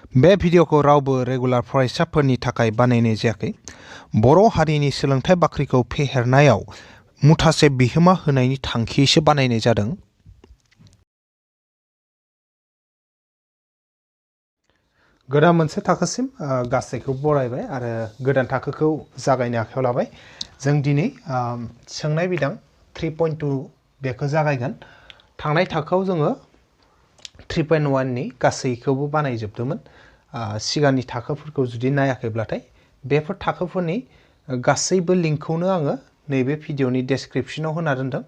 बे भिडिअखौ रावबो रेगुलार फरायसाफोरनि थाखाय बानायनाय जायाखै। बर' हारिनि सोलोंथाइ बाख्रिखौ फेहेरनायाव मुथासे बिहोमा होनायनि थांखियैसो बानायनाय जादों। गोदान मोनसे थाखोसिम गासैखौ बरायबाय आरो गोदान थाखोखौ जागायनो आखायाव लाबाय। जों दिनै सोंनाय बिदां 3.2 बेखौ जागायगोन। थांनाय थाखोआव जोङो 3.1 नि गासैखौबो बानायजोबदोंमोन। सिगांनि थाखोफोरखौ जुदि नायाखैब्लाथाय बेफोर थाखोफोरनि गासैबो लिंकखौनो आङो नैबे भिडिअनि डेसक्रिपसनाव होना दोनदों।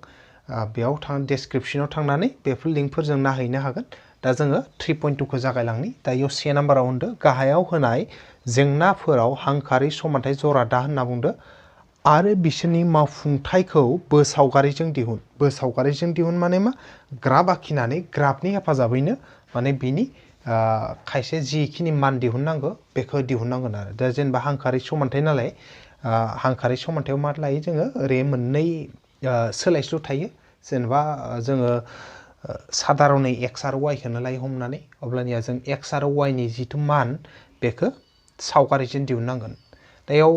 बेयाव डेसक्रिपसनाव थांनानै बेफोर लिंकफोरजों नायहैनो हागोन। दा जोङो 3.2 खौ जागायलांनि। दायो 1 नाम्बाराव होनदो गाहायाव होनाय जेंनाफोराव हांखोआरि समानथाय जरा दा होनना बुंदो आरो बिसोरनि मावफुंथायखौ बोसावगारिजों दिहुन। बोसावगारिजों दिहुन माने मा? ग्राफ आखिनानै ग्राफनि हेफाजाबैनो माने बिनि खायसे जिखिनि मान दिहुननांगौ बेखौ दिहुननांगोन आरो। दा जेनेबा हांखोआरि समानथाय नालाय हांखोआरि समानथायाव मा लायो जोङो ओरै मोननै सोलायस्लु थायो। जेनेबा जोङो सादारनै एक्स आरो वाइ खौनो लायो हमनानै, अब्लानिया जों एक्स आरो वाइ नि जिथु मान बेखौ सावगारिजों दिहुननांगोन। दा बेयाव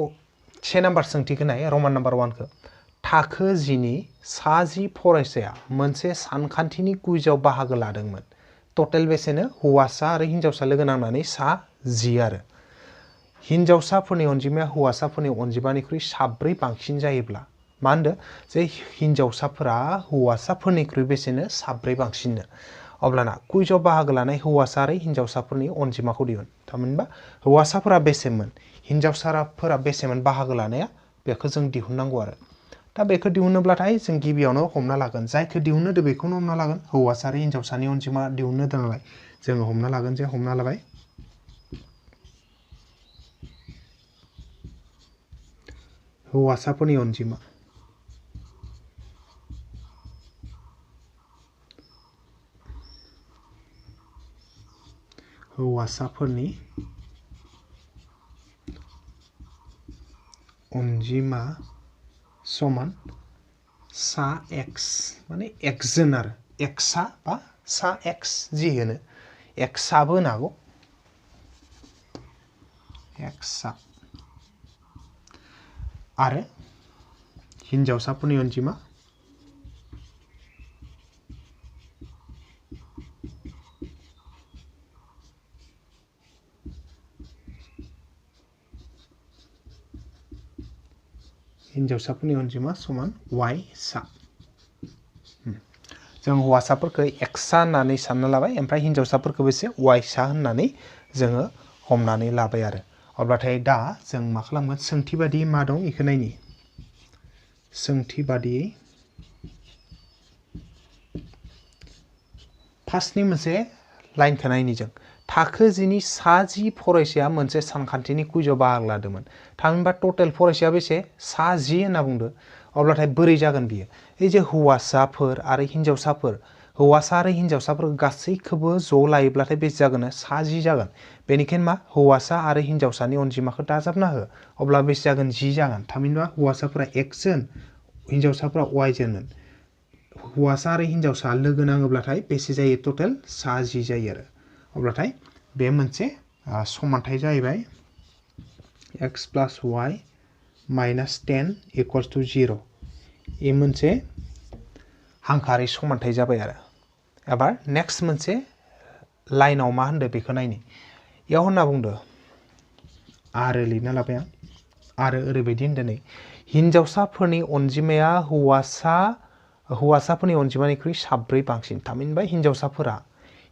1 नाम्बार सोंथिखौ नाय, रमान नाम्बार 1 खौ। थाखो 10 नि सा 10 फरायसाया मोनसे सानखान्थिनि कुइजआव बाहागो लादोंमोन। टटेल बेसेनो? हौवासा आरो हिन्जावसा लोगो नांनानै सा 10 आरो। हिन्जावसाफोरनि अनजिमाया हौवासाफोरनि अनजिमानिख्रुइ 7 बांसिन जायोब्ला मा होनदो? जे हिन्जावसाफोरा हौवासाफोरनिख्रुइ बेसेनो 7 बांसिननो। अब्लाना कुइजआव बाहागो लानाय हौवासा आरो हिन्जावसाफोरनि अनजिमाखौ दिहुन। थामहिनबा हौवासाफोरा बेसेमोन, हिन्जावसाफोरा बेसेमोन बाहागो लानाया, बेखौ जों दिहुननांगौ आरो। दा बेखौ दिहुनोब्लाथाय जों गिबियावनो हमना लागोन, जायखौ दिहुननो दे बेखौनो हमना लागोन। हौवासा आरो हिन्जावसानि अनजिमा दिहुननो दं नालाय जोङो हमना लागोन जे हमना लाबाय हौवासाफोरनि अनजिमा। हौवासाफोरनि अनजिमा समान सा एक्स, माने एक्स जोन आरो। एक्सआ बा सा एक्स जि होनो, एक्सआबो होनो हागौ। एक्सआ आरो हिन्जावसाफोरनि अनजिमा समान वाइ सा। जों हौवासाफोरखौ एक्सा होननानै सानना लाबाय, ओमफ्राय हिन्जावसाफोरखौ बेसे वाइ सा होननानै जोङो हमनानै लाबाय आरो। अब्लाथाय दा जों मा खालामगोन? सोंथि बादियै मा दं बेखौ नायनि। सोंथि बादियै फार्स्टनि मोनसे लाइनखौ नायनि जों। थाखो 10 नि सा 10 फरायसाया मोनसे सानखान्थिनि कुइजआव बाहागो लादोंमोन। थामहिनबा टटेल फरायसाया बेसे? सा 10 होनना बुंदो। अब्लाथाय बोरै जागोन बियो? এই जे हौवासाफोर आरो हिन्जावसाफोर, हौवासा आरो हिन्जावसाफोर गासैखौबो ज' लायोब्लाथाय बेसे जागोन? सा 10 जागोन। बेनिखायनो मा? हौवासा आरो हिन्जावसानि अनजिमाखौ दाजाबना हो। अब्ला बेसे जागोन? 10 जागोन। थामहिनबा हौवासाफोरा एक्स जोन, हिन्जावसाफोरा वाइ जोन। हौवासा आरो हिन्जावसा लोगो नाङोब्लाथाय बेसे जायो? टटेल सा 10 जायो आरो। अब्लाथाय बे मोनसे समानथाय जाहैबाय एक्स प्लास वाइ माइनास 10 इकुवेल्स टु 0। ये मोनसे हांखोआरि समानथाय जाबाय आरो। एबार नेक्स्ट मोनसे लाइनाव मा होनदो बेखौ नायनि। इयाव होनना बुंदो आरो लिरना लाबाय आं। आरो ओरैबायदि होनदो नै, हिन्जावसाफोरनि अनजिमाया हौवासाफोरनि अनजिमानिख्रुइ 7 बांसिन। थामहिनबा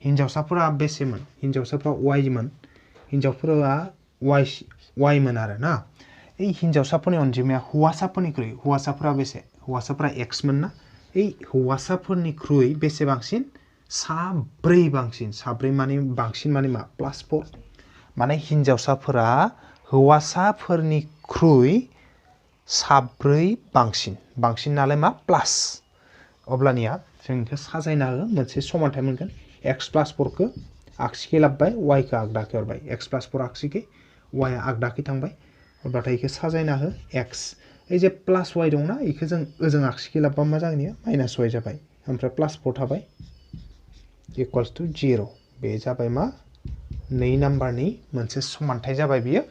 हिन्जावसाफोरा बेसेमोन? हिन्जावसाफोरा वाइमोन, हिन्जावफोरा वाइमोन आरो ना। এই हिन्जावसाफोरनि अनजिमाया हौवासाफोरनिख्रुइ, हौवासाफोरा बेसे? हौवासाफोरा एक्समोन ना। এই हौवासाफोरनिख्रुइ बेसे बांसिन? 7 बांसिन। 7 माने बांसिन माने मा? +4। माने हिन्जावसाफोरा हौवासाफोरनिख्रुइ 7 बांसिन। बांसिन नालाय मा? प्लास। अब्लानिया जों बेखौ साजायना हो, मोनसे समानथाय मोनगोन। एक्स प्लास 4 खौ आगसिखै लाबोबाय, वाइ खौ आगदाखै हरबाय। एक्स प्लास 4 आगसिखै, वाइआ आगदाखै थांबाय। अब्लाथाय बेखौ साजायना हो। एक्स এই যে प्लास वाइ दंना, बेखौ जों ओजों आगसिखै लाबोबा मा जागोन? इयो माइनास वाइ जाबाय। ओमफ्राय +4 थाबाय इकुवेल्स टु 0। बे जाबाय मा? 2 नाम्बारनि मोनसे समानथाय जाबाय बियो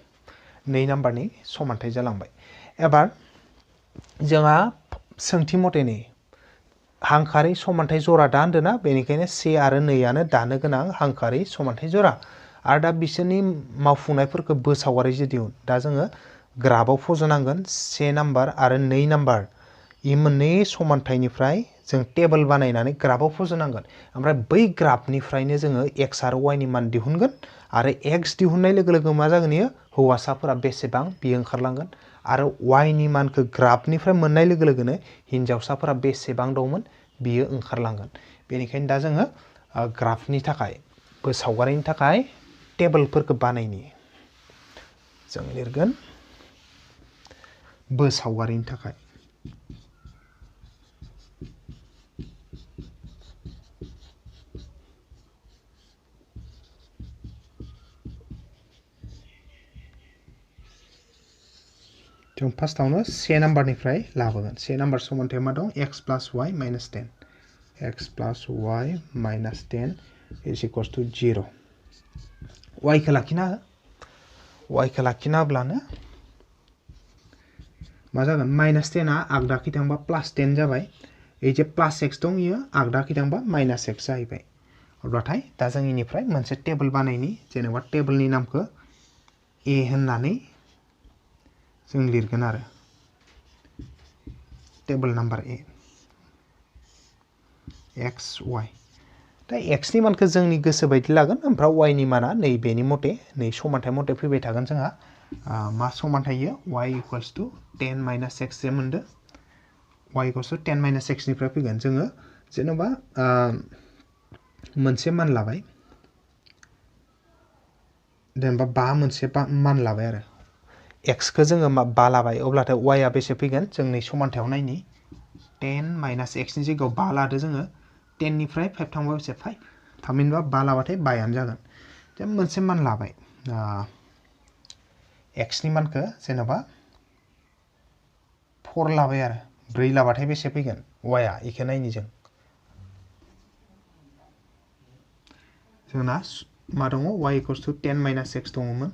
2 नाम्बारनि समानथाय जालांबाय एबार जोंहा सोंथि मथेनि हांखारि समानथाय जरा दा होनदोना बेनिखायनो से आरो 2 आनो दानो गोनां हांखारि समानथाय जरा आरो दा बिसोरनि मावफुंनायफोरखौ बोसावारि दिहुन दा जोङो ग्राफआव फज'नांगोन 1 नाम्बार आरो 2 नाम्बार इ मोननै समानथायनिफ्राय जों टेबोल बानायनानै ग्राफआव फज'नांगोन ओमफ्राय बै ग्राफनिफ्रायनो जोङो x आरो y नि मान दिहुनगोन आरो x दिहुननाय लोगो लोगो मा जागोन इयो हौवासाफोरा बेसेबां बियो ओंखारलांगोन आरो y नि मानखौ ग्राफनिफ्राय मोननाय लोगो लोगोनो हिनजावसाफोरा बेसेबां दंमोन बियो ओंखारलांगोन बेनिखायनो दा जोङो ग्राफनि थाखाय सावगारिनि थाखाय टेबोलफोरखौ बानायनि जों लिरगोन सावगारिनि थाखाय जों फार्स्टआवनो 1 नाम्बारनिफ्राय लाबोगोन 1 नाम्बार समानथाय मा दं x + y - 10 x + y - 10 = 0 y खौ लाखिना y खौ लाखिना होब्लानो मा जागोन -10 आ आगदाखै थांबा +10 जाबाय ए जे +x दं इयो आगदाखै थांबा -x जाहैबाय अब्लाथाय दा जों इनिफ्राय मोनसे टेबोल बानायनि जेनेबा टेबोलनि नामखौ a होननानै जों लिरगोन आरो table number a x y दा x नि मानखौ जोंनि गोसो बायदि लागोन ओमफ्राय y नि माना नैबेनि मथे नै समानथाय मथे फैबाय थागोन जोंहा मा समानथाय इयो y = 10 - x जे मोनदो y = 10 - x निफ्राय फैगोन जोङो जेनेबा मोनसे मान लाबाय जेनेबा 5 मोनसे मान लाबाय आरो x खौ जोङो 5 लाबाय अब्लाथाय y आ बेसे फैगोन जों नै समानथायाव नायनि 10 - x नि जायगायाव 5 लादो जोङो 10 निफ्राय 5 थांबा बेसे 5 थामहिनबा 5 लाबाथाय 5 आनो जागोन जों मोनसे मान लाबाय x नि मानखौ जेनेबा 4 लाबाय आरो 4 लाबाथाय बेसे फैगोन y आ इखौ नायनि जोंना मा दङ y = 10 - x दङमोन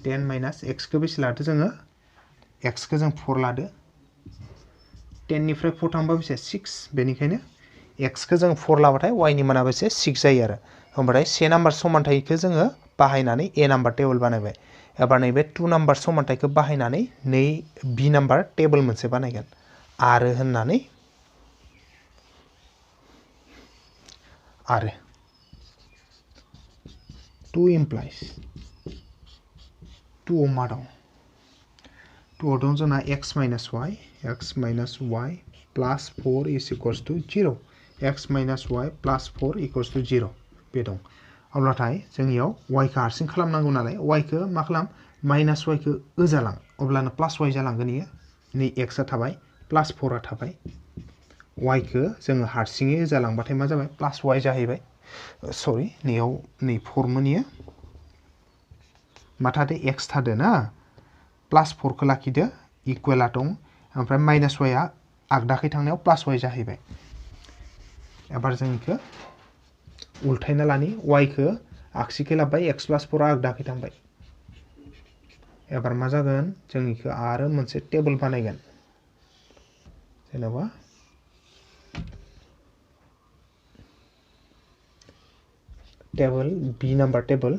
10 - x खौ बेसे लादो जोङो x खौ जों 4 लादो 10 निफ्राय 4 थांबा बेसे 6 बेनिखायनो x खौ जों 4 लाबाथाय y नि माना बेसे 6 जायो आरो होमबाथाय 1 नाम्बार समानथायखौ जोङो बाहायनानै a नाम्बार टेबोल बानायबाय एबार नैबे 2 नाम्बार समानथायखौ बाहायनानै b नाम्बार टेबोल मोनसे बानायगोन आरो होननानै आरो 2 implies 2 मा दं 2 दं जोंना x - y + 4 = 0 x - y + 4 = 0 बे दं अब्लाथाय जोंनियाव y खौ हारसिं खालामनांगौ नालाय y खौ मा खालाम -y खौ ओजालां अब्लानो +y जालांगोन इयो नै x आ थाबाय +4 आ थाबाय y खौ जोङो हारसिङै ओजालांबाथाय मा जाबाय +y जाहैबाय सरि नैयाव नै 4 मोन इयो मा थादो x थादो ना +4 खौ लाखिदो इकुवेला दं ओमफ्राय -y आ आगदाखै थांनायाव +y जाहैबाय एबार जों इखौ उल्थायना लानि y खौ आगसिखै लाबाय x + 4 आ आगदाखै थांबाय एबार मा जागोन जों इखौ आरो मोनसे टेबोल बानायगोन जेनेबा table b number table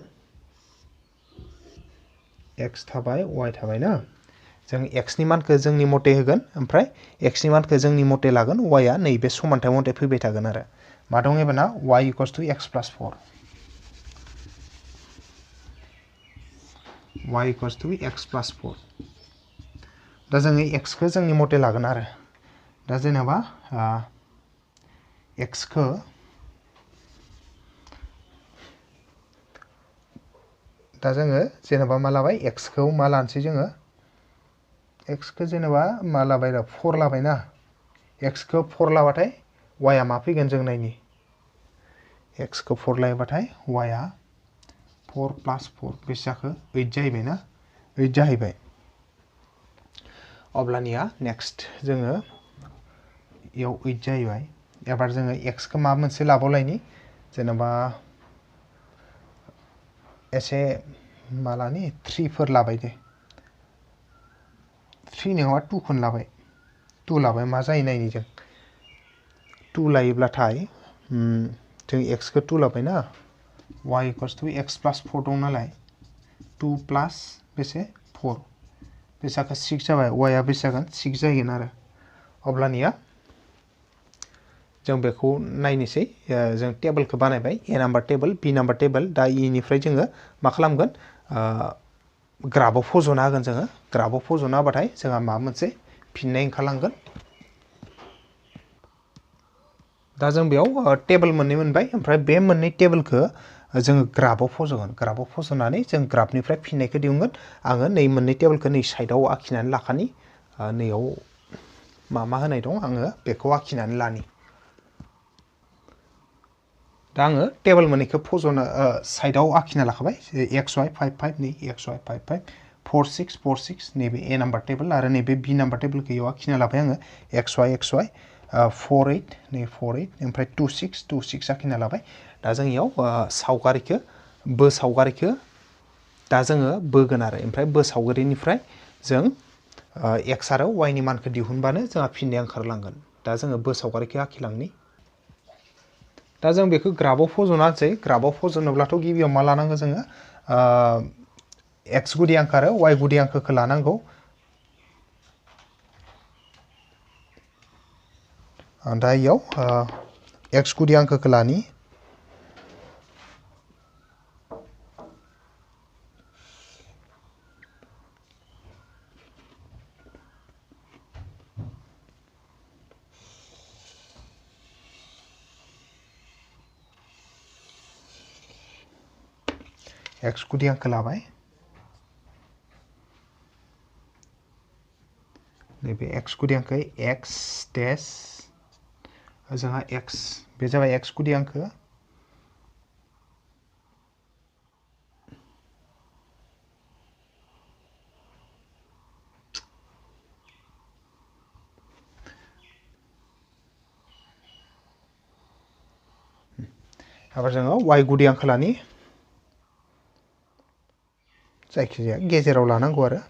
x थाबाय y थाबाय ना जों x नि मानखौ जोंनि मथे होगोन ओमफ्राय x नि मानखौ जोंनि मथे लागोन y आ नैबे समानथाय मथे फैबाय थागोन आरो मा दं एबारना y = x + 4 y = x + 4 दा जोङो x खौ जोंनि मथे लागोन आरो दा जेनेबा x खौ दा जोङो जेनेबा मा लाबाय x खौ मा लानोसै जोङो x खौ जेनेबा मा लाबाय 4 लाबायना x खौ 4 लाबाथाय y आ मा फैगोन जों नायनि x खौ 4 लायोबाथाय y आ 4 + 4 बेसे जाखो 8 जाहैबाय ना 8 जाहैबाय अब्लानिया नेक्स्ट जोङो इयाव 8 जाहैबाय एबार जोङो x खौ मा मोनसे लाबावलायनि जेनेबा एसे मालानि 3 फोर लाबाय दे 3 नङाबा 2 खौनो लाबाय 2 लाबाय मा जायो नायनि जों 2 लायोब्लाथाय जों x खौ 2 लाबाय ना y = x + 4 दं नालाय 2 प्लस बेसे 4 बेसाखौ 6 जाबाय y आ बेसे जागोन 6 जाहैगोन आरो अब्लानिया जों बेखौ नायनोसै जों टेबलखौ बानायबाय a number table b number table दा e निफ्राय जोङो मा खालामगोन ग्राफआव फज'ना होगोन जोङो ग्राफआव फज'ना होबाथाय जोंहा माबा मोनसे फिननाय ओंखारलांगोन दा जों बेयाव टेबल मोननै मोनबाय ओमफ्राय बे मोननै टेबलखौ जोङो ग्राफआव फज'गोन ग्राफआव फज'नानै जों ग्राफनिफ्राय फिननायखौ दिहुनगोन आङो नै मोननै टेबलखौ नै साइडआव आखिनानै लाखानि नैयाव मा होनाय दं आङो बेखौ आखिनानै लानि दा आङो टेबल मोननैखौ फज'ना साइडआव आखिना लाखाबाय xy 5 5 नै xy 5 5 4 6 4 6 नैबे a नाम्बार टेबल आरो नैबे b नाम्बार टेबलखौ इयाव आखिना लाबाय आङो xy 4 8 नै 4 8 ओमफ्राय 2 6 2 6 आखिना लाबाय दा जों इयाव सावगारिखौ दा जोङो बोगोन आरो ओमफ्राय सावगारिनिफ्राय जों x आरो y नि मानखौ दिहुनबानो जोंहा फिननाया ओंखारलांगोन दा जोङो सावगारिखौ आखिलांनि दा जों बेखौ ग्राफआव फज'ना होनोसै ग्राफआव फज'नोब्लाथ' गिबियाव मा लानांगौ जोङो x गुदि आंखो आरो y गुदि आंखोखौ लानांगौ दा इयाव x गुदि आंखोखौ लानि x गुदि आंखो लाबाय नैबे x गुदि आंखो x डैश जोंहा x बे जाबाय x गुदि आंखो आबार जोङो y गुदि आंखो लानि जायखिजाया गेजेराव लानांगौ आरो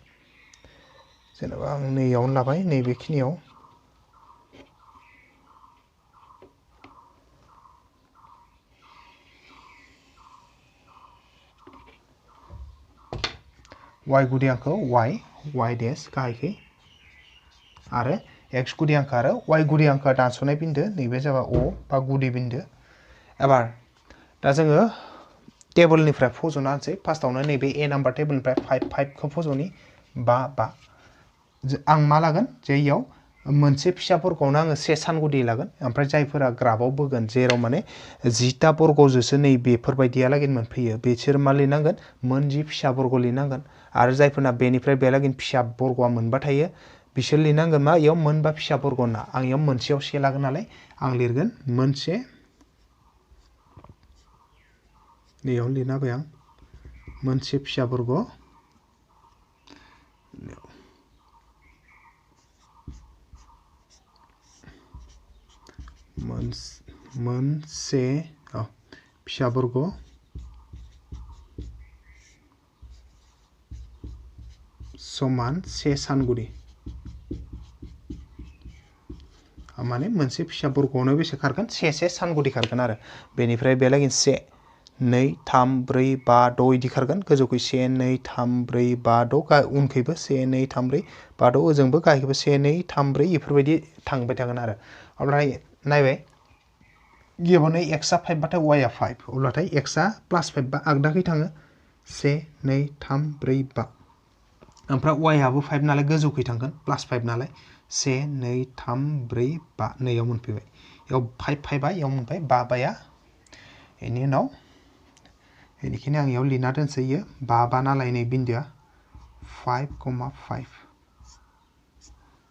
जेनेबा आं नैयावनो लाबाय नैबेखिनियाव y गुदि आंखो y डैश गाहायखै आरो x गुदि आंखो आरो y गुदि आंखो दानस'नाय बिन्दो नैबे जाबाय o बा गुदि बिन्दो एबार दा जोङो टेबलनिफ्राय फज'ना होनसै फार्स्टआवनो नैबे a नाम्बार टेबलनिफ्राय 5 5 खौ फज'नि 5 5 आं मा लागोन जे इयाव मोनसे फिसाफोरखौनो आङो से सानगुदि लागोन ओमफ्राय जायफोरा ग्राफआव बोगोन जेराव माने 10टा बर्गजोंसो नै बेफोरबायदियालागै मोनफैयो बिसोर मा लिरनांगोन मोन 10 फिसा बर्ग लिरनांगोन आरो जायफोरना बेनिफ्राय बेलागै फिसा बर्गआ मोनबा थायो बिसोर लिरनांगोन मा इयाव मोनबा फिसा बर्ग होनना आं इयाव मोनसेयाव से लागोन नालाय आं लिरगोन मोनसे नैयाव लिरना होबाय आं मोनसे फिसा बर्ग मोनसे फिसा बर्ग समान से सानगुदि माने मोनसे फिसा बर्गआवनो बेसे खारगोन से सानगुदि खारगोन आरो बेनिफ्राय बेलागै 1 2 3 4 5 6 इदि खारगोन गोजौखै 1 2 3 4 5 6 उनखैबो 1 2 3 4 5 6 ओजोंबो गाहायखैबो 1 2 3 4 इफोरबायदि थांबाय थागोन आरो ओमफ्राय नायबाय गिबियावनो x आ 5 बाथाय y आ 5 अब्लाथाय x आ +5 बा आगदाखै थाङो 1 2 3 4 5 ओमफ्राय y आबो 5 नालाय गोजौखै थांगोन +5 नालाय 1 2 3 4 5 नैयाव मोनफैबाय इयाव 5 5 इयाव मोनबाय 5 5 बेनि उनाव बेनिखायनो आं इयाव लिरना दोनसै इयो 5 5 नालाय नै बिन्दोआ 5,5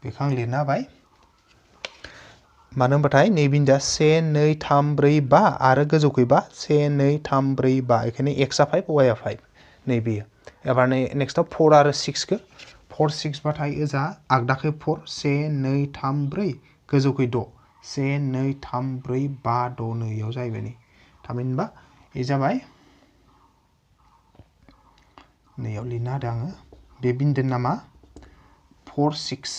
बेखौ आं लिरना होबाय मानो होनबाथाय नै बिन्दोआ 1 2 3 4 5 आरो गोजौखै 5 1 2 3 4 5 बेखायनो x आ 5 y आ 5 नै बेयो एबार नै नेक्स्टआव 4 आरो 6 खौ 4 6 बाथाय ओजा आगदाखै 4 1 2 3 4 गोजौखै 6 1 2 3 4 5 6 नैयाव जाहैबाय नै थामहिनबा ए जाबाय नैयाव लिरना होदों आङो बे बिन्दोनि नामा 4 6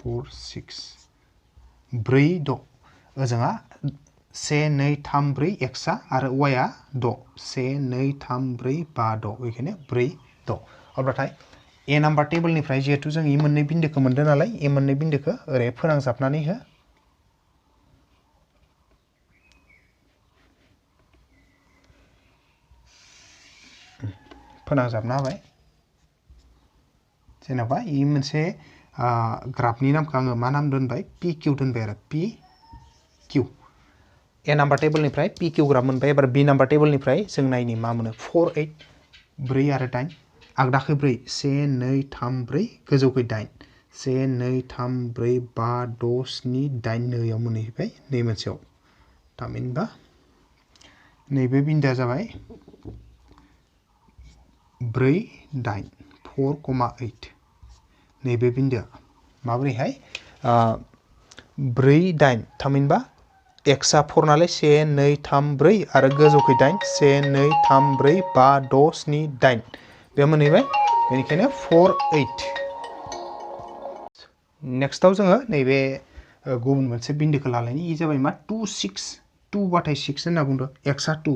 4 6 ओजोंहा 1 2 3 4 एक्सआ आरो वाइआ 6 1 2 3 4 5 6 बेखायनो 4 6 अब्लाथाय ए नाम्बार टेबोलनिफ्राय जिहेतु जों इ मोननै बिन्दोखौ मोनदों नालाय इ मोननै बिन्दोखौ ओरै फोनांजाबनानै हो फोनांजाबना होबाय जेनेबा इ मोनसे ग्राफनि नामखौ आङो मा नाम दोनबाय पि किउ दोनबाय आरो पि किउ ए नाम्बार टेबोलनिफ्राय पि किउ ग्राफ मोनबाय एबार बि नाम्बार टेबोलनिफ्राय जों नायनि मा मोनो 4 8 4 आरो 8 आगदाखै 4 1 2 3 4 गोजौखै 8 1 2 3 4 5 6 7 8 नैयाव मोनहैबाय नै मोनसेयाव थामहिनबा नैबे बिन्दोआ जाबाय 4 8 4,8 नैबे बिन्दोआ माबोरैहाय 4 8 थामहिनबा एक्सआ 4 नालाय 1 2 3 4 आरो गोजौखै 8 1 2 3 4 5 6 7 8 बे मोनहैबाय बेनिखायनो 4 8 नेक्स्टआव जोङो नैबे गुबुन मोनसे बिन्दोखौ लालायनि इ जाबाय मा 2 6 2 बाथाय 6 होनना बुंदों एक्सआ 2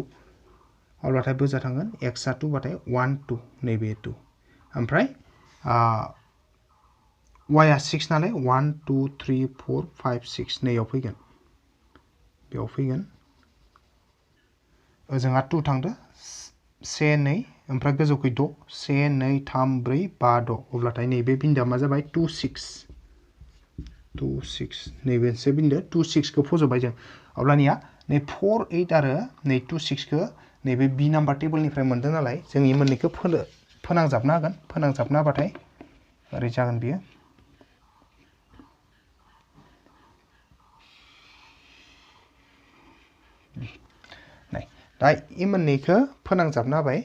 अब्लाथाय बोजा थांगोन एक्सआ 2 बाथाय 1 2 नैबे 2 ओमफ्राय वाइआ 6 नालाय 1 2 3 4 5 6 नैयाव फैगोन बेयाव फैगोन ओजोंहा 2 थांदो 1 2 ओमफ्राय गोजौखै 6 1 2 3 4 5 6 अब्लाथाय नैबे बिन्दोआ मा जाबाय 2 6 नैबे मोनसे बिन्दो 2 6 खौ फज'बाय जों अब्लानिया नै 4 8 आरो नै 2 6 खौ नैबे बि नाम्बार टेबोलनिफ्राय मोनदों नालाय जों इ मोननैखौ फोनांजाबना होगोन फोनांजाबना होबाथाय ओरै जागोन बियो दा इ मोननैखौ फोनांजाबना होबाय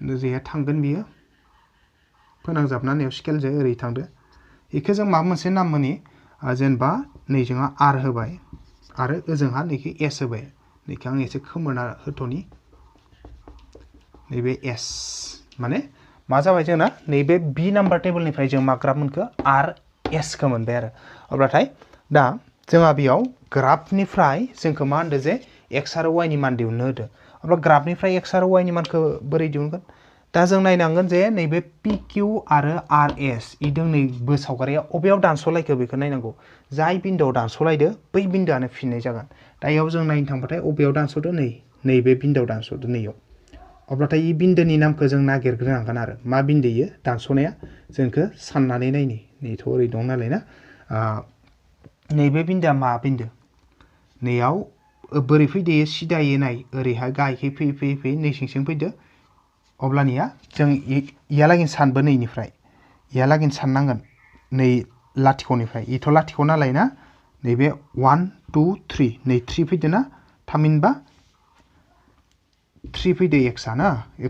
ओरैहाय थांगोन बियो फोनांजाबनायाव स्केलजों ओरै थांदो बेखौ जों माबा मोनसे नाम मोनि जेनेबा नैजोंहा आर होबाय आरो ओजोंहा नैखौ एस होबाय नैखौ आं एसे खोमोरना होथ'नि नैबे एस माने मा जाबाय जोंना नैबे बि नाम्बार टेबोलनिफ्राय जों मा ग्राफ मोनखो आर एसखौ मोनबाय आरो अब्लाथाय दा जोंहा बेयाव ग्राफनिफ्राय जोंखौ मा होनदों जे एक्स आरो वाइनि मान दिहुननो होदो अब्ला ग्राफनिफ्राय एक्स आरो वाइनि मानखौ बोरै दिहुनगोन दा जों नायनांगोन जे नैबे पि किउ आरो आर एस इदों नैबो सावगारिया अबेयाव दानस'लायखो बेखौ नायनांगौ जाय बिन्दोआव दानस'लायदो बै बिन्दोआनो फिननाय जागोन दा इयाव जों नायनो थांबाथाय अबेयाव दानस'दो नैबे बिन्दोआव दानस'दो नैयाव अब्लाथाय इ बिन्दोनि नामखौ जों नागिरग्रोनांगोन आरो मा बिन्दो इयो दानस'नाया जोंखौ साननानै नायनि नैथ' ओरै दं नालाय ना नैबे बिन्दोआ मा बिन्दो नैयाव बोरै फैदो सिदायै नाय ओरैहाय गाहायखै फैयै फैयै फैयै नै सिंसिं फैदो अब्लानिया जों इयालागै सानबो नैनिफ्राय इयालागै साननांगोन नै लाथिख'निफ्राय इथ' लाथिख' नालाय ना नैबे 1 2 3 नै 3 फैदो ना थामहिनबा 3 फैदो एक्सआ ना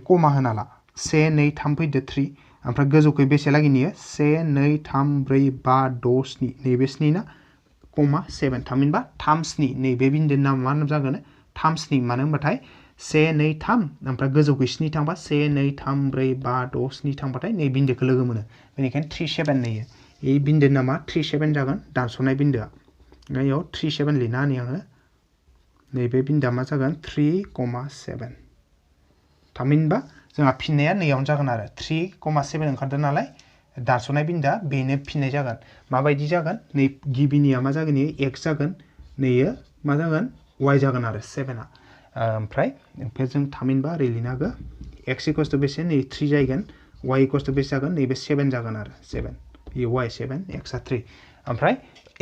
कमा होना ला 1 2 3 फैदो 3 ओमफ्राय गोजौखै बेसे लागै नियो 1 2 3 4 5 6 7 नैबे 7 ना कमा 7 थामहिनबा 3 7 नैबे बिन्दोनि नामा मा जागोन 3 7 मानो होनबाथाय 1 2 3 ओमफ्राय गोजौखै 7 थांबा 1 2 3 4 5 6 7 थांबाथाय नै बिन्दोखौ लोगो मोनो बेनिखायनो 3 7 नैयो बे बिन्दोनि नामा 3 7 जागोन दानस'नाय बिन्दोआ बेयाव 3 7 लिरना होनि आङो नैबे बिन्दोआ मा जागोन 3,7 थामहिनबा जोंहा फिननाया नैयावनो जागोन आरो 3,7 ओंखारदों नालाय दानस'नाय बिन्दोआ बेनो फिननाय जागोन माबायदि जागोन नै गिबिनिया मा जागोन इयो एक्स जागोन नैयो मा जागोन वाइ जागोन आरो 7आ ओमफ्राय जों थामहिनबा ओरै लिरनो हागोन एक्स इक्वल्स टु बेसे नै 3 जागोन वाइ इक्वल्स टु बेसे जागोन नैबे 7 जागोन आरो 7 बेयो वाइ 7 एक्सआ 3 ओमफ्राय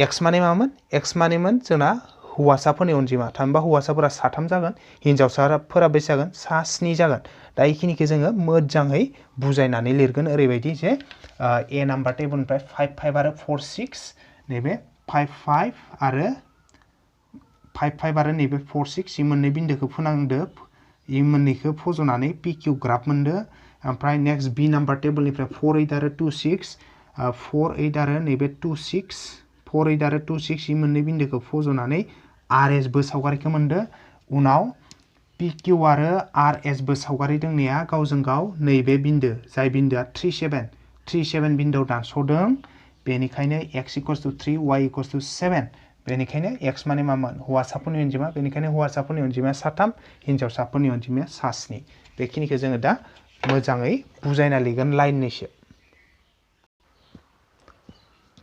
एक्स माने मामोन एक्स मानेमोन जोंना हौवासाफोरनि अनजिमा थामहिनबा हौवासाफोरा 3 जागोन हिन्जावसाफोरा बेसे जागोन 7 जागोन दा बेखिनिखौ जोङो मोजाङै बुजायनानै लिरगोन ओरैबायदि जे ए नाम्बार टेबोलनिफ्राय 5 5 आरो 4 6 नैबे 5 5 आरो 5 5 आरो नैबे 4 6 इ मोननै बिन्दोखौ फोनांदो इ मोननैखौ फज'नानै पि किउ ग्राफ मोनदो ओमफ्राय नेक्स्ट बि नाम्बार टेबोलनिफ्राय 4 8 आरो 2 6 4 8 आरो नैबे 2 6 4 8 आरो 2 6 इ मोननै बिन्दोखौ फज'नानै आर एस बो सावगारिखौ मोनदो उनाव PQ आरो RS बो सावगारि दोंनाया गावजों गाव नैबे बिन्दो जाय बिन्दोआ 37 बिन्दोआव दानस'दों बेनिखायनो x equals to 3 y equals to 7 बेनिखायनो x माने मामोन हौवासाफोरनि अनजिमा बेनिखायनो हौवासाफोरनि अनजिमाया 3 हिनजावसाफोरनि अनजिमाया 7 बेखिनिखौ जोङो दा मोजाङै बुजायना लिरगोन लाइननैसो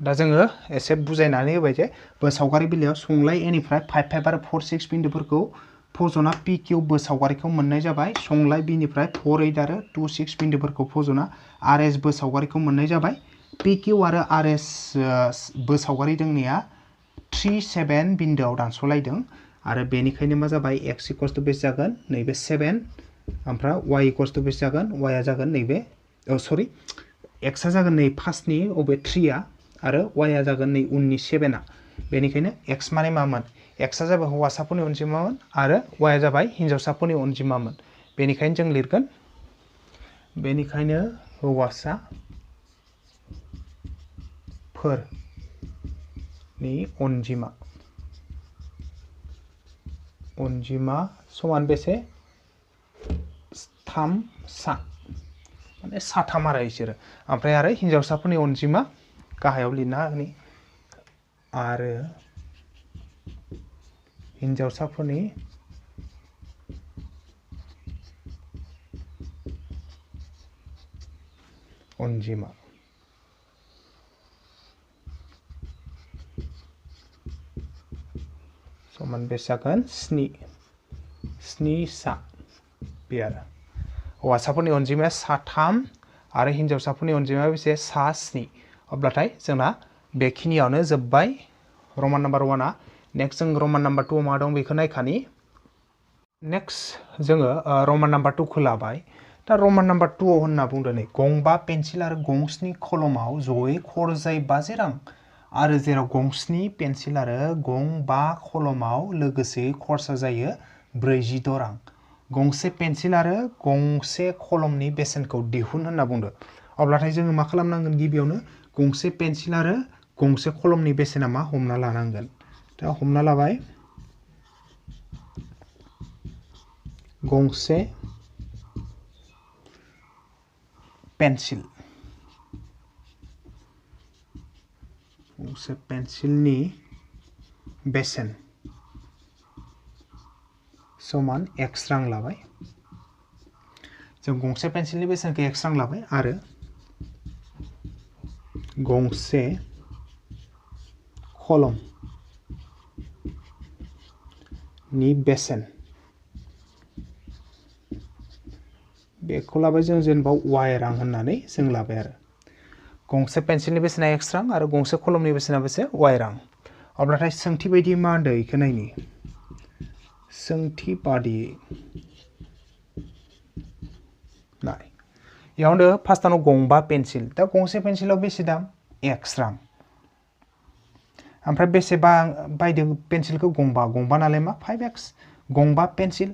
दा जोङो एसे बुजायनानै होबाय जे बोसावगारि बिलायाव संलाय एनिफ्राय 5 5 आरो 4 6 बिन्दोफोरखौ फजना PQ बोसावगारिखौ मोननाय जाबाय संलाय बिनिफ्राय 4 8 आरो 2 6 बिन्दोफोरखौ फजना RS बोसावगारिखौ मोननाय जाबाय PQ आरो RS बोसावगारि दोंनाया 3 7 बिन्दोआव दानस'लायदों आरो बेनिखायनो मा जाबाय x equals to बेसे जागोन नैबे 7 ओमफ्राय y equals to बेसे जागोन y आ जागोन नैबे सरि x आ जागोन नै फार्स्टनि अबे 3 आ आरो y आ जागोन नै उननि 7 आ बेनिखायनो x माने मामोन x आ जाबाय हौवासाफोरनि अनजिमामोन आरो y आ जाबाय हिनजावसाफोरनि अनजिमामोन बेनिखायनो जों लिरगोन बेनिखायनो हौवासाफोरनि अनजिमा समान बेसे 3 सा माने 3 आरो इसोरो ओमफ्राय आरो हिनजावसाफोरनि अनजिमा गाहायाव लिरना होनि आरो हिनजावसाफोरनि अनजिमा समान बेसे जागोन 7 सा बे आरो हौवासाफोरनि अनजिमाया 3 आरो हिनजावसाफोरनि अनजिमाया बेसे 7 अब्लाथाय जोंना बेखिनियावनो जोब्बाय रमान नाम्बार 1 आ नेक्स्ट जों रमान नाम्बार 2 मा दं बेखौ नायखानि नेक्स्ट जोङो रमान नाम्बार 2 खौ लाबाय दा रमान नाम्बार 2 आव होनना बुंदों नै गंबा पेन्सिल आरो गंस्नि कलमाव जयै खरसाय 50 रां आरो जेराव गंस्नि पेन्सिल आरो गंबा कलमाव लोगोसे खरसा जायो 46 रां गंसे पेन्सिल आरो गंसे कलमनि बेसेनखौ दिहुन होनना बुंदों अब्लाथाय जोङो मा खालामनांगोन गिबियावनो गंसे पेन्सिल आरो गंसे कलमनि बेसेना मा हमना लानांगोन दा हमना लाबाय गंसे पेन्सिलनि बेसेन समान x रां लाबाय जों गंसे पेन्सिलनि बेसेनखौ x रां लाबाय आरो गंसे कलमनि बेसेन बेखौ लाबाय जों जेनेबा y रां होननानै जों लाबाय आरो गंसे पेन्सिलनि बेसेना x रां आरो गंसे कलमनि बेसेना बेसे y रां अब्लाथाय सोंथि बायदि मा होनदों बेखौ नायनि सोंथि बादि नाय बेयाव होनदों फार्स्टआवनो गंबा पेन्सिल दा गंसे पेन्सिलाव बेसे दाम x रां ओमफ्राय बेसेबा बायदों पेन्सिलखौ गंबा नालाय मा 5x गंबा पेन्सिल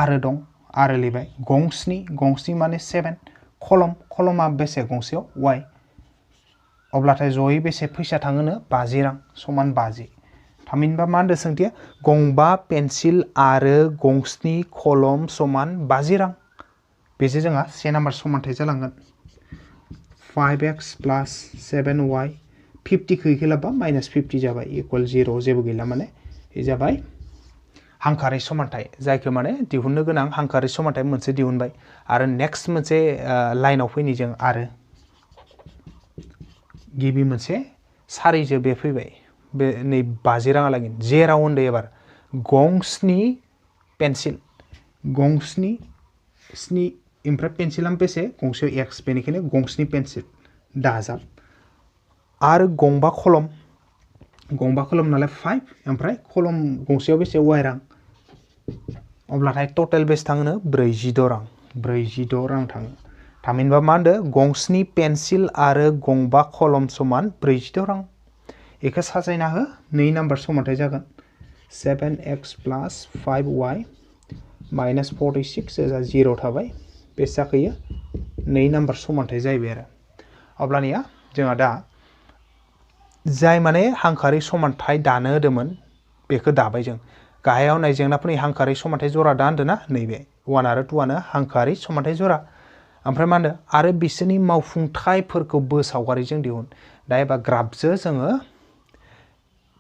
आरो दं आरो लिरबाय गंस्नि माने 7 कलमा बेसे गंसेयाव y अब्लाथाय जयै बेसे फैसा थाङोनो 50 रां समान 50 थामहिनबा मा होनदों सोंथिया गंबा पेन्सिल आरो गंस्नि कलम समान 50 रां बेजे जोंहा 1 नाम्बार समानथाय जालांगोन 5x plus 7y 50 खौ इखोलाबा -50 जाबाय इक्वल 0 जेबो गैला माने ए जाबाय हांखारि समानथाय जायखौ माने दिहुननो गोनां हांखारि समानथाय मोनसे दिहुनबाय आरो नेक्स्ट मोनसे लाइनाव फैनि जों आरो गिबि मोनसे सारिजो बे फैबाय बे नै 50 राङा लागै जेराव होनदो एबार गंस्नि पेन्सिल गंस्नि ओमफ्राय पेन्सिला बेसे गंसेयाव x बेनिखायनो गंस्नि पेन्सिल दाजाब आरो गंबा कलम नालाय 5 ओमफ्राय कलम गंसेयाव बेसे y रां अब्लाथाय टटेल बेसे थाङोनो 46 रां थाङो थामहिनबा मा होनदो गंस्नि पेन्सिल आरो गंबा कलम समान 46 रां एखौ साजायना हो 2 नाम्बार समानथाय जागोन 7x plus 5y minus 46 जा 0 थाबाय बेसे जाखोयो 2 नाम्बार समानथाय जाहैबाय आरो अब्लानिया जोंहा दा जाय माने हांखारि समानथाय दानो होदोंमोन बेखौ दाबाय जों गाहायाव नाय जेंनाफोरनि हांखोआरि समानथाय जरा दा होनदों ना नैबे 1 आरो 2 आनो हांखोआरि समानथाय जरा ओमफ्राय मा होनदों आरो बिसोरनि मावफुंथायफोरखौ सावगारिजों दिहुन दा एबा ग्राफजों जोङो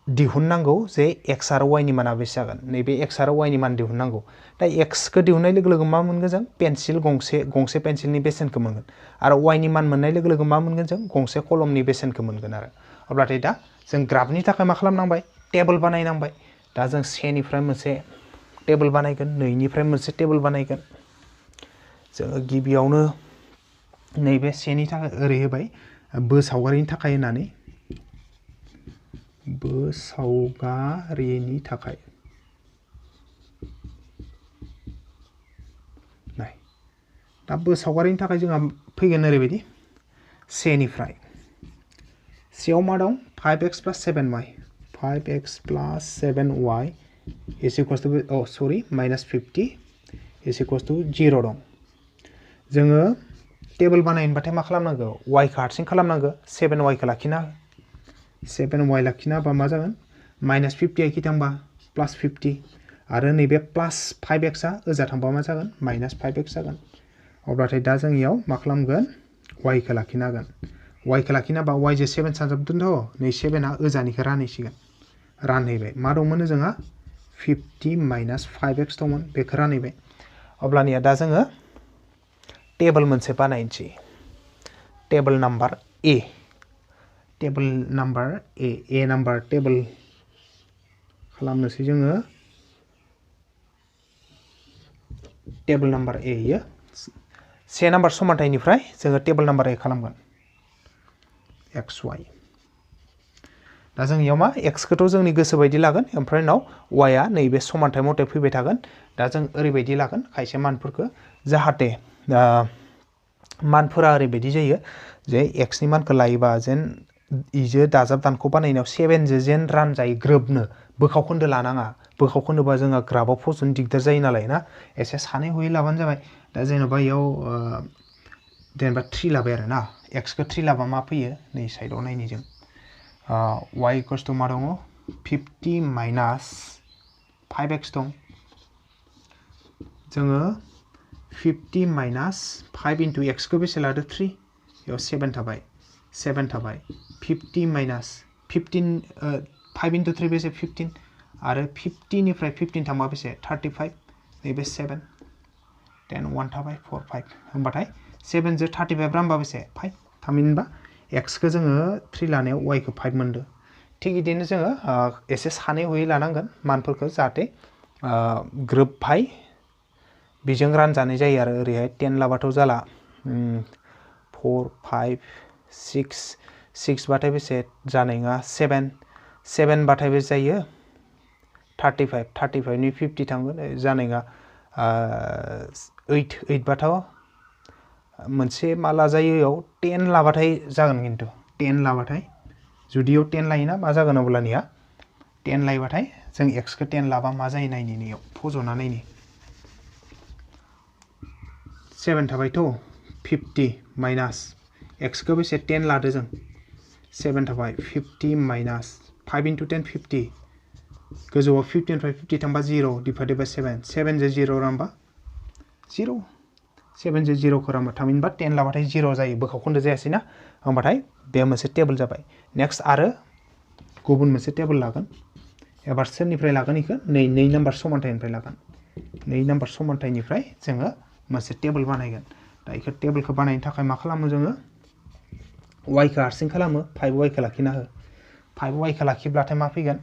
दिहुननांगौ जे x आरो y नि माना बेसे जागोन नैबे x आरो y नि मान दिहुननांगौ दा x खौ दिहुननाय लोगो लोगो मा मोनगोन जों पेन्सिल गंसे पेन्सिलनि बेसेनखौ मोनगोन आरो y नि मान मोननाय लोगो लोगो मा मोनगोन जों गंसे कलमनि बेसेनखौ मोनगोन आरो अब्लाथाय दा जों ग्राफनि थाखाय मा खालामनांबाय टेबल बानायनांबाय दा जों 1 निफ्राय मोनसे टेबल बानायगोन 2 निफ्राय मोनसे टेबल बानायगोन जोङो गिबियावनो नैबे 1 नि थाखाय ओरै होबाय सावगारिनि थाखाय होननानै सावगारिनि थाखाय नाय दा सावगारिनि थाखाय जोंहा फैगोन ओरैबायदि 1 निफ्राय 1 आव मा दं 5x + 7y 5x + 7y is equals to -50 is equals to 0 दं जोङो टेबल बानायनोबाथाय मा खालामनांगौ y खौ हारसिं खालामनांगौ 7y खौ लाखिना 7y लाखिना बा मा जागोन -50 आखि थांबा +50 आरो नैबे +5x आ ओजा थांबा मा जागोन -5x जागोन अब्लाथाय दा जों इयाव मा खालामगोन y खौ लाखिना हागोन y खौ लाखिना बा y जों 7 सानजाबदोंथ' नै 7 आ ओजानिखौ रानहैसिगोन रानहैबाय मा दंमोन जोंहा 50 - 5x दंमोन बेखौ रानहैबाय अब्लानिया दा जोङो टेबल मोनसे बानायनोसै table number A table number A number table खालामनोसै जोङो टेबल नाम्बार A यो 1 नाम्बार समानथायनिफ्राय जोङो टेबल नाम्बार A खालामगोन XY दा जों इयाव मा x खौथ' जोंनि गोसो बायदि लागोन ओमफ्राय उनाव y आ नैबे समानथाय मथे फैबाय थागोन दा जों ओरैबायदि लागोन खायसे मानफोरखौ जाहाथे मानफोरा ओरैबायदि जायो जे x नि मानखौ लायोबा जेन इजो दाजाब दानख' बानायनायाव 7 जो जेन रानजायो ग्रोबनो बोखावखोन्दो लानाङा बोखावखोन्दोबा जोंहा ग्राफआव फज'नो दिगदार जायो नालाय ना एसे सानै हयै लाबानो जाबाय दा जेनेबा इयाव जेनेबा 3 लाबाय आरो ना x खौ 3 लाबा मा फैयो नै साइडआव नायनि जों y = मा दङ 50 - 5x दं जोङो 50 - 5 * x खौ बेसे लादो 3 इयाव 7 थाबाय 50 - 15 5 * 3 बेसे 15 आरो 50 निफ्राय 15 थांबा बेसे 35 नैबे 7 10 1 थाबाय 4 5 होमबाथाय 7 जो 35 रानबा बेसे 5 थामहिनबा x खौ जोङो 3 लानायाव y खौ 5 मोनदो थिग बिदिनो जोङो एसे सानै हयै लानांगोन मानफोरखौ जाहाथे ग्रोबहाय बेजों रानजानाय जायो आरो ओरैहाय 10 लाबाथ' जाला 4 5 6 बाथाय बेसे जानाय नङा 7 बाथाय बेसे जायो 35 नि 50 थांगोन जानाय नङा 8 बाथ' मोनसे माला जायो इयाव 10 लाबाथाय जागोन खिन्थु 10 लाबाथाय जुदियाव 10 लायोना मा जागोन अब्लानिया 10 लायोबाथाय जों x खौ 10 लाबा मा जायो नायनि नैयाव फज'ना नायनि 7 थाबायथ' 50 माइनास x खौ बेसे 10 लादो जों 7 थाबाय 50 माइनास 5 * 10 50 गोजौआव 50 निफ्राय 50 थांबा 0 डिभाइडेड बाय 7 जो 0 रानबा 0 7 जो 0 खौ रानबा थामहिनबा 10 लाबाथाय 0 जायो बोखावखोन्दो जायासै ना होमबाथाय बे मोनसे टेबल जाबाय नेक्स्ट आरो गुबुन मोनसे टेबल लागोन एबार सोरनिफ्राय लागोन इखो 2 नाम्बार समानथायनिफ्राय लागोन 2 नाम्बार समानथायनिफ्राय जोङो मोनसे टेबल बानायगोन दा इखो टेबलखौ बानायनो थाखाय मा खालामो जोङो y खौ हारसिं खालामो 5y खौ लाखिना हो 5y खौ लाखिब्लाथाय मा फैगोन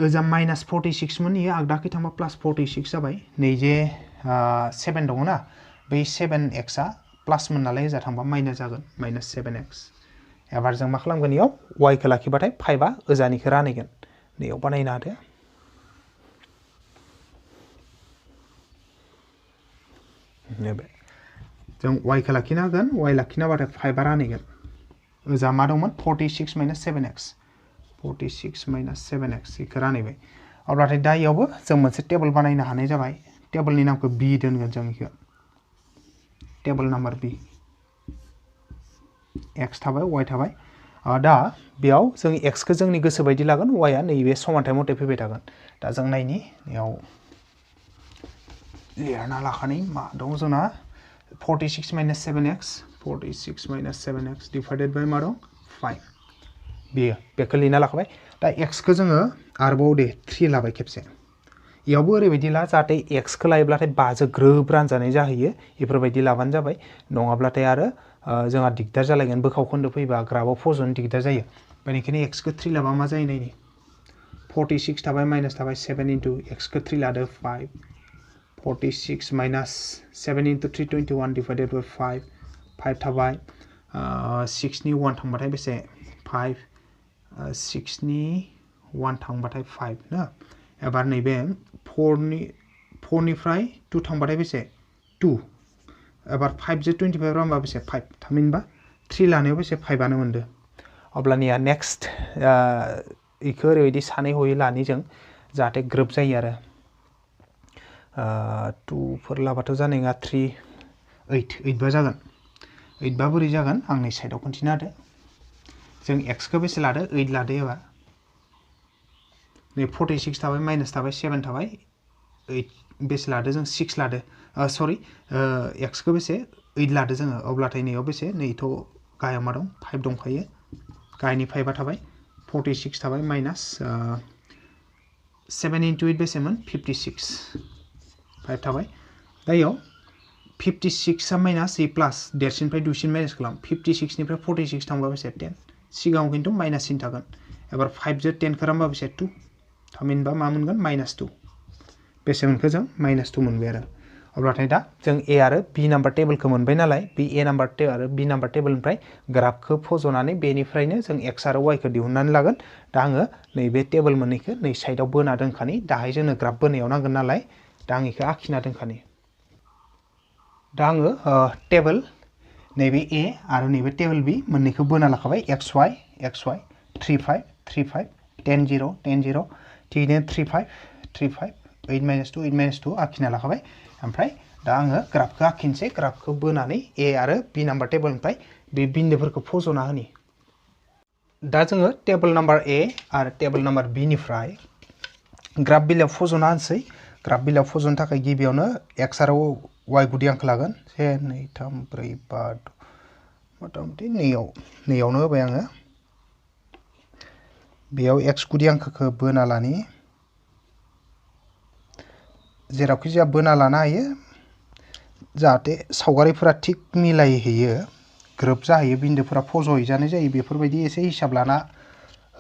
ओजा -46 मोन इयो आगदाखै थांबा +46 जाबाय नैजे 7 दङ ना बै 7x आ प्लास मोन नालाय ओजा थांबा माइनास जागोन -7x एबार जों मा खालामगोन इयाव y खौ लाखिबाथाय 5 आ ओजानिखौ रानहैगोन नैयाव बानायना होदो जों y खौ लाखिना होगोन y लाखिना होबाथाय 5 आ रानहैगोन ओजा मा दंमोन 46 - 7x 46 - 7x इखौ रानहैबाय अब्लाथाय दा इयावबो जों मोनसे टेबल बानायनो हानाय जाबाय टेबलनि नामखौ b दोनगोन जों इखौ टेबल नाम्बार b x थाबाय y थाबाय दा बेयाव जों x खौ जोंनि गोसो बायदि लागोन y आ नैबे समानथाय मथे फैबाय थागोन दा जों नायनि बेयाव लिरना लाखानि मा दं जोंना 46 minus 7x 46 minus 7x divided by मा दं 5 बेखौ लिरना लाखाबाय दा x खौ जोङो आरोबाव दे 3 लाबाय खेबसे इयावबो ओरैबायदि ला जाहाथे x खौ लायोब्लाथाय 5 जों ग्रोब रानजानाय जाहैयो बेफोरबायदि लाबानो जाबाय नङाब्लाथाय आरो जोंहा दिगदार जालायगोन बोखाव खोन्दो फैबा ग्राफआव फज'नो दिगदार जायो बेनिखायनो x खौ 3 लाबा मा जायो नायनि 46 थाबाय माइनास थाबाय 7 into x खौ 3 लादो 5 46 minus 7 into 3 21 divided by 5 थाबाय 6 नि 1 थांबाथाय बेसे 5 6 नि 1 थांबाथाय 5 ना एबार नैबे 4 निफ्राय 2 थांबाथाय बेसे 2 एबार 5 जो 25 रानबा बेसे 5 थामहिनबा 3 लानायाव बेसे 5 आनो मोनदो अब्लानिया नेक्स्ट इखौ ओरैबायदि सानै हयै लानि जों जाहाथे ग्रोब जायो आरो 2 फोर लाबाथ' जानाय नङा 3 8 बा जागोन 8 बा बोरै जागोन आंनि साइडआव खिन्थिना होदो जों x खौ बेसे लादो 8 लादो एबार नै 46 थाबाय माइनास थाबाय 7 थाबाय 8 बेसे लादो जों 6 लादो सरि x खौ बेसे 8 लादो जोङो अब्लाथाय नैयाव बेसे नैथ' गाहायाव मा दं 5 दंखायो गाहायनि 5 आ थाबाय 46 थाबाय माइनास 7 into 8 बेसेमोन 56 5 थाबाय दा इयाव 56 आ माइनास ए प्लास देरसिननिफ्राय दुइसिन माइनास खालाम 56 निफ्राय 46 थांबा बेसे 10 सिगाङाव खिन्थु माइनास सिन थागोन एबार 5 जो 10 खौ रानबा बेसे 2 थामहिनबा मा मोनगोन माइनास 2 बेसे मोनखो जों माइनास 2 मोनबाय आरो अब्लाथाय दा जों ए आरो बी नाम्बार टेबोलखौ मोनबाय नालाय बे ए नाम्बार आरो बी नाम्बार टेबोलनिफ्राय ग्राफखौ फज'नानै बेनिफ्रायनो जों x आरो y खौ दिहुननानै लागोन दा आङो नैबे टेबोल मोननैखौ नै साइडआव बोना दोनखानि दाहाय जोंनो ग्राफ बोनायाव नांगोन नालाय दा आं इखौ आखिना दोनखानि दा आङो टेबोल नैबे ए आरो नैबे टेबोल बी मोननैखौ बोना लाखाबाय xy 3 5 3 5 10 0 10 0 थिगैनो 3 5 3 5 8 minus 2 8 minus 2 आखिना लाखाबाय ओमफ्राय दा आङो ग्राफखौ आखिनोसै ग्राफखौ बोनानै ए आरो बी नाम्बार टेबोलनिफ्राय बे बिन्दोफोरखौ फज'ना होनि दा जोङो टेबोल नाम्बार ए आरो टेबोल नाम्बार बी निफ्राय ग्राफ बिलाइयाव फज'ना होनोसै ग्राफ बिलाइयाव फज'नो थाखाय गिबियावनो x आरो y गुदि आंखौ लागोन 1 2 3 4 5 मथा मथि नैयावनो होबाय आङो बेयाव x गुदि आंखोखौ बोना लानि जेरावखि जाया बोना लानो हायो जाहाथे सावगारिफोरा थिग मिलायहैयो ग्रोब जाहैयो बिन्दोफोरा फज'हैजानाय जायो बेफोरबायदि एसे हिसाब लाना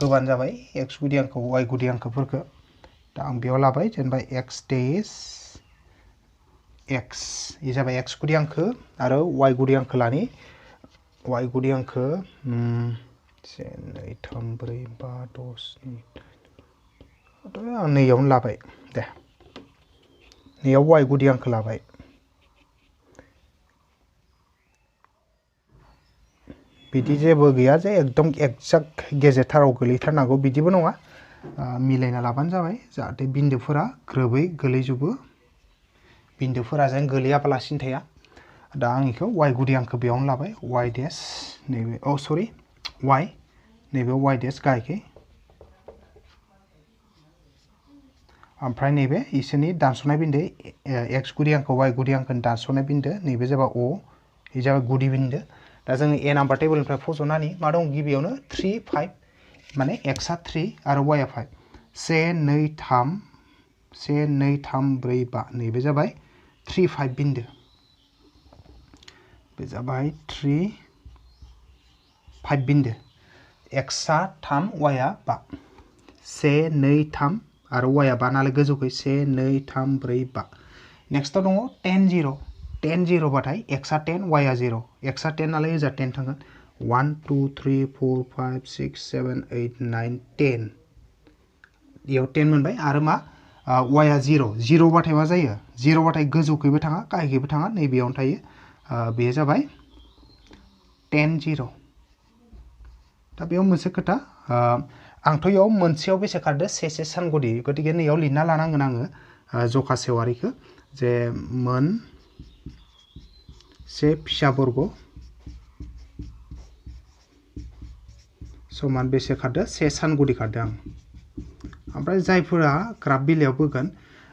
होबानो जाबाय x गुदि आंखो y गुदि आंखोफोरखौ दा आं बेयाव लाबाय जेनेबा x डेज x ये जाबाय x गुदि आंखो आरो y गुदि आंखो लानि y गुदि आंखो 1 2 3 4 5 10 आं नैयावनो लाबाय दे नैयाव y गुदि आंखो लाबाय बिदि जेबो गैया जे एकदम एक्जाक्ट गेजेरथाराव गोलैथारनांगौ बिदिबो नङा मिलायना लाबानो जाबाय जाहाथे बिन्दोफोरा ग्रोबै गोलैजोबो बिन्दोफोरा जेन गोलैयाबालासिनो थाया दा आं इखौ y गुदि आंखो बेयावनो लाबाय y डेस नैबे सरि y नैबे y डेस गाहायखै ओमफ्राय नैबे इसोरनि दानस'नाय बिन्दो x गुदि आंखो y गुदि आंखोनि दानस'नाय बिन्दो नैबे जाबाय o बे जाबाय गुदि बिन्दो दा जोङो ए नाम्बार टेबोलनिफ्राय फज'नानै मा दं गिबियावनो 3 5 माने x आ 3 आरो y आ 5 1 2 3 1 2 3 4 5 नैबे जाबाय 3 5 बिन्दो बे जाबाय 3 5 बिन्दो x आ 3 y आ 5 1 2 3 आरो y आ 5 नालाय गोजौखै 1 2 3 4 5 नेक्स्टआव दङ 10 0 10 0 बाथाय x आ 10 y आ 0 x आ 10 नालाय ओजा 10 थांगोन 1 2 3 4 5 6 7 8 9 10 इयाव 10 मोनबाय आरो मा y आ 0 0 बाथाय मा जायो 0 बाथाय गोजौखैबो थाङा गाहायखैबो थाङा नैबेयावनो थायो बेयो जाबाय 10 0 दा बेयाव मोनसे खोथा आंथ' इयाव मोनसेयाव बेसे खारदो से सानगुदि गतिके नैयाव लिरना लानांगोन आङो जखा सेवारिखौ जे मोन से फिसा बर्ग समान बेसे खारदो से सानगुदि खारदो आं ओमफ्राय जायफोरा ग्राफ बिलाइयाव बोगोन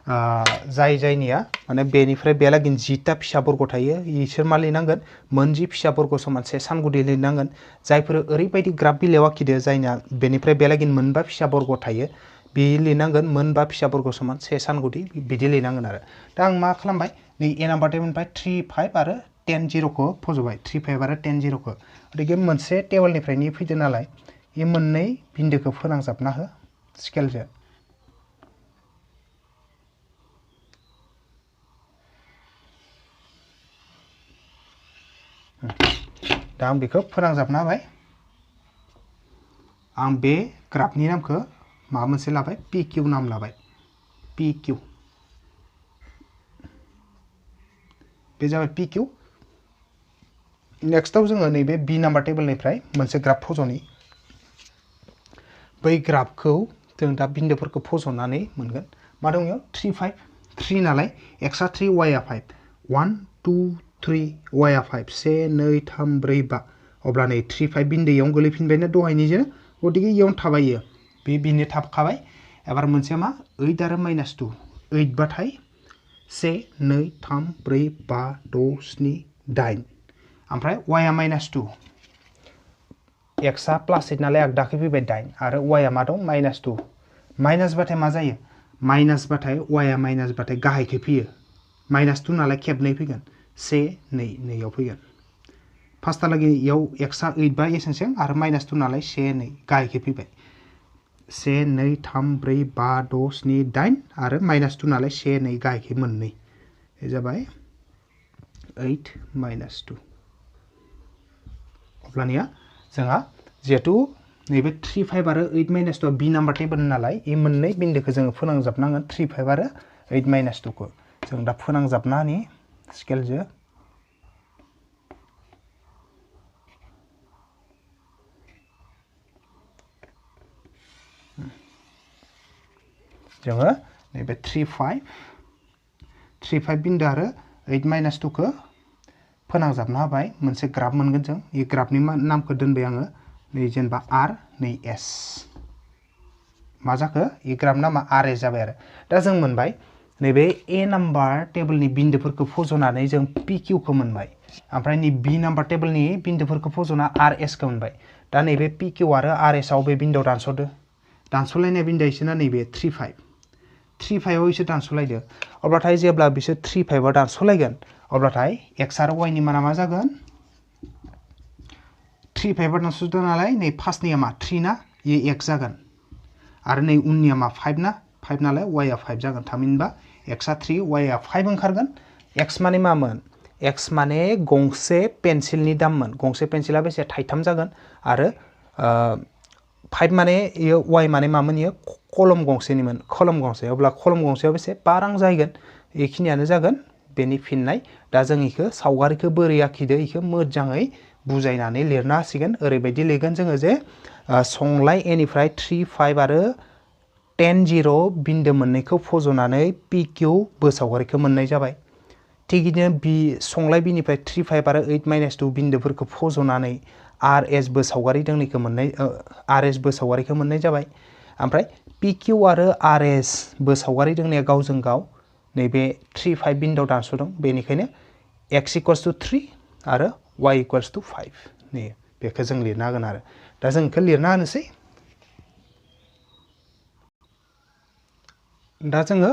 जाय जायनिया माने बेनिफ्राय बेलागिन 10टा फिसा बर्ग थायो इसोर मा लिरनांगोन मोन 10 फिसा बर्ग समान से सानगुदि लिरनांगोन जायफोर ओरैबायदि ग्राफ बिलाइयाव आखिदो जायना बेनिफ्राय बेलागिन मोनबा फिसा बर्ग थायो बे लिरनांगोन मोनबा फिसा बर्ग समान से सानगुदि बिदि लिरनांगोन आरो दा आं मा खालामबाय नै ए नाम्बार टेबलनिफ्राय 3 5 आरो 10 0 खौ फज'बाय 3 5 आरो 10 0 खौ ओरैगे मोनसे टेबलनिफ्रायनो फैदो नालाय ए मोननै बिन्दोखौ फोनांजाबना हो स्केलजों दा आं बेखौ फोनांजाबना होबाय आं बे ग्राफनि नामखौ माबा मोनसे लाबाय PQ नाम लाबाय PQ बे जाबाय PQ नेक्स्टआव जोङो नैबे B नाम्बार टेबलनिफ्राय मोनसे ग्राफ फज'नि बै ग्राफखौ जों दा बिन्दोफोरखौ फज'नानै मोनगोन मा दङ बेयाव 3 5 3 नालाय x आ 3 y आ 5 1 2 3 y आ 5 1 2 3 4 5 अब्ला नै 3 5 बिन्दोयाव गोलैफिनबायना दहायनिजों गतिके इयावनो थाबायो बे बिनो थाबखाबाय एबार मोनसे मा 8 आरो -2 8 बाथाय 1 2 3 4 5 6 7 8 ओमफ्राय y आ -2 x आ +8 नालाय आगदाखै फैबाय 8 आरो y आ मा दं -2 माइनास बाथाय मा जायो माइनास बाथाय y आ माइनास बाथाय गाहायखै फैयो -2 नालाय खेबनै फैगोन 1 2 नैयाव फैगोन फार्स्टहालागै इयाव x आ 8 बा एसेंसें आरो -2 नालाय 1 2 गाहायखै फैबाय 1 2 3 4 5 6 7 8 आरो -2 नालाय 1 2 गाहायखै मोननै बे जाबाय 8 -2 अब्लानिया जोंहा जिहेतु नैबे 3 5 आरो 8 -2 बी नाम्बार टेबल नालाय ए मोननै बिन्दोखौ जोङो फोनांजाबनांगोन 3 5 आरो 8 -2 खौ जों दा फोनांजाबनानि स्केलजों जोङो नैबे 3 5 बिन्दो आरो 8 -2 खौ फोनांजाबना होबाय मोनसे ग्राफ मोनगोन जों ए ग्राफनि नामखौ दोनबाय आङो नै जेनेबा R नै S मा जाखो ए ग्राफ नामा RS जाबाय आरो दा जों मोनबाय नैबे ए नाम्बार टेबलनि बिन्दोफोरखौ फज'नानै जों PQ खौ मोनबाय ओमफ्राय नै B नाम्बार टेबलनि बिन्दोफोरखौ फज'ना RS खौ मोनबाय दा नैबे PQ आरो RS आव बे बिन्दोआव दानस'दो दानस'लायनाय बिन्दोआ इसोरना नैबे 3 5 3 5 आव इसोर दानस'लायदो अब्लाथाय जेब्ला बिसोर 3 5 आव दानस'लायगोन अब्लाथाय x आरो y नि माना मा जागोन 3 5 आव दानस'दो नालाय नै फार्स्टनिया मा 3 ना ये x जागोन आरो नै उननिया मा 5 ना 5 नालाय y आ 5 जागोन थामहिनबा x आ 3 y आ 5 ओंखारगोन x माने मामोन x माने गंसे पेन्सिलनि दाममोन गंसे पेन्सिला बेसे थाइथाम जागोन आरो 5 माने इयो y माने मामोन इयो कलम गंसेनिमोन कलम गंसे अब्ला कलम गंसेयाव बेसे 5 रां जाहैगोन बेखिनियानो जागोन बेनि फिननाय दा जों इखो सावगारिखौ बोरै आखिदो इखो मोजाङै बुजायनानै लिरना होसिगोन ओरैबायदि लिरगोन जोङो जे संलाय ए निफ्राय 3 5 आरो 10 0 बिन्दो मोननैखौ फज'नानै PQ बोसावगारिखौ मोननाय जाबाय थिग बिदिनो बि संलाय बिनिफ्राय 3 5 आरो 8 -2 बिन्दोफोरखौ फज'नानै RS बोसावगारि दोंनैखौ मोननाय RS बोसावगारिखौ मोननाय जाबाय ओमफ्राय PQ आरो RS बोसावगारि दोंनैया गावजों गाव नैबे 3 5 बिन्दोआव दानस'दों बेनिखायनो x = 3 आरो y = 5 नै बेखौ जों लिरना होगोन आरो दा जों बेखौ लिरना होनोसै दा जोङो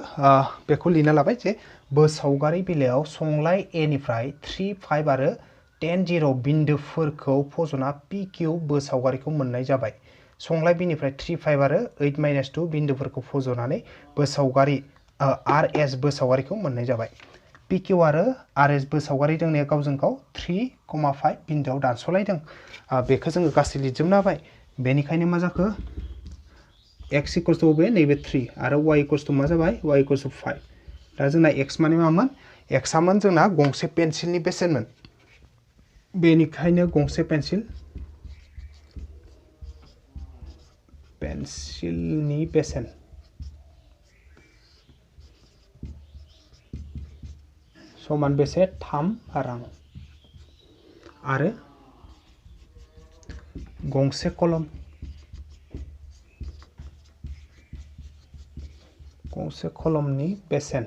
बेखौ लिरना लाबाय जे बोसावगारि बिलाइयाव संलाय ए निफ्राय 3 5 आरो 10 0 बिन्दोफोरखौ फज'ना PQ बोसावगारिखौ मोननाय जाबाय संलाय बिनिफ्राय 3 5 आरो 8 -2 बिन्दोफोरखौ फज'नानै बोसावगारि RS बोसावगारिखौ मोननाय जाबाय PQ आरो RS बोसावगारि दोंनैया गावजों गाव 3,5 बिन्दोआव दानस'लायदों बेखौ जोङो गासै लिरजोबना होबाय बेनिखायनो मा जाखो x = बे नैबे 3 आरो y = मा जाबाय y = 5 दा जोंना x माने मामोन x आमोन जोंना गंसे पेन्सिलनि बेसेनमोन बेनिखायनो गंसे पेन्सिलनि बेसेन समान बेसे 3 रां आरो गंसे कलम गंसे कलमनि बेसेन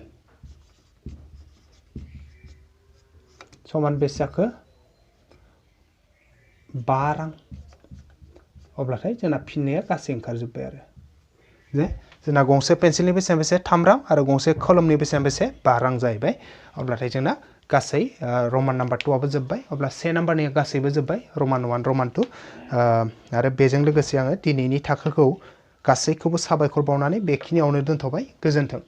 समान बेसे जाखो 5 रां अब्लाथाय जोंना फिननाया गासै ओंखारजोब्बाय आरो जे जोंना गंसे पेन्सिलनि बेसेना बेसे 3 रां आरो गंसे कलमनि बेसेना बेसे 5 रां जाहैबाय अब्लाथाय जोंना गासै रमान नाम्बार 2 आबो जोब्बाय अब्ला से नाम्बारनि गासैबो जोब्बाय रमान 1 रमान 2 आरो बेजों लोगोसे आङो दिनैनि थाखोखौ गासैखौबो साबायखर बावनानै बेखिनियावनो दोनथ'बाय गोजोन्थों।